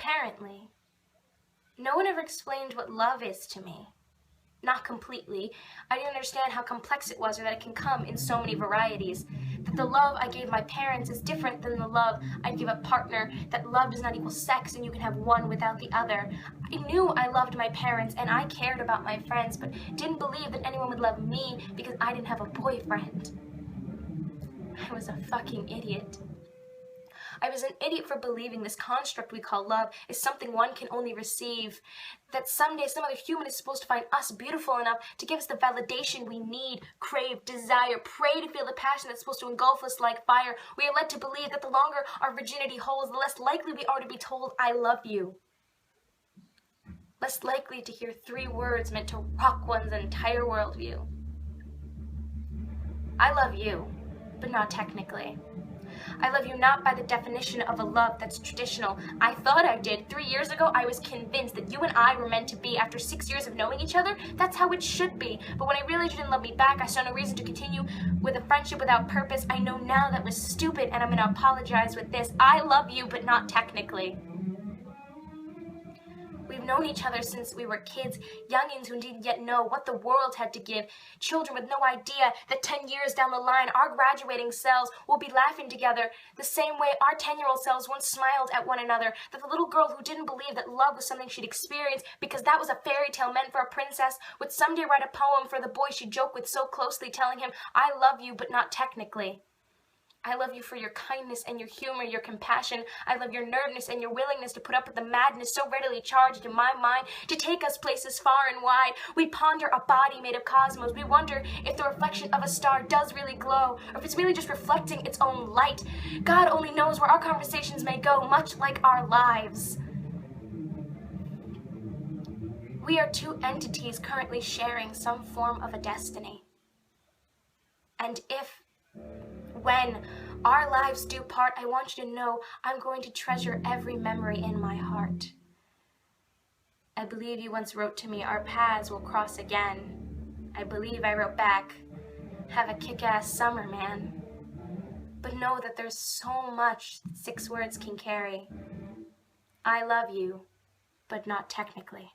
Apparently, no one ever explained what love is to me. Not completely. I didn't understand how complex it was, or that it can come in so many varieties. That the love I gave my parents is different than the love I'd give a partner. That love does not equal sex and you can have one without the other. I knew I loved my parents and I cared about my friends, but didn't believe that anyone would love me because I didn't have a boyfriend. I was a fucking idiot. I was an idiot for believing this construct we call love is something one can only receive. That someday some other human is supposed to find us beautiful enough to give us the validation we need, crave, desire, pray to feel the passion that's supposed to engulf us like fire. We are led to believe that the longer our virginity holds, the less likely we are to be told, I love you. Less likely to hear 3 words meant to rock one's entire worldview. I love you, but not technically. I love you not by the definition of a love that's traditional. I thought I did. 3 years ago, I was convinced that you and I were meant to be. After 6 years of knowing each other, that's how it should be. But when I realized you didn't love me back, I saw no reason to continue with a friendship without purpose. I know now that was stupid, and I'm gonna apologize with this. I love you, but not technically. We've known each other since we were kids, youngins who didn't yet know what the world had to give, children with no idea that 10 years down the line, our graduating selves will be laughing together the same way our 10-year-old selves once smiled at one another, that the little girl who didn't believe that love was something she'd experience because that was a fairy tale meant for a princess would someday write a poem for the boy she joked with so closely, telling him, I love you, but not technically. I love you for your kindness and your humor, your compassion. I love your nervousness and your willingness to put up with the madness so readily charged in my mind to take us places far and wide. We ponder a body made of cosmos. We wonder if the reflection of a star does really glow, or if it's really just reflecting its own light. God only knows where our conversations may go, much like our lives. We are 2 entities currently sharing some form of a destiny. And when our lives do part, I want you to know I'm going to treasure every memory in my heart. I believe you once wrote to me, our paths will cross again. I believe I wrote back, have a kick-ass summer, man. But know that there's so much that 6 words can carry. I love you, but not technically.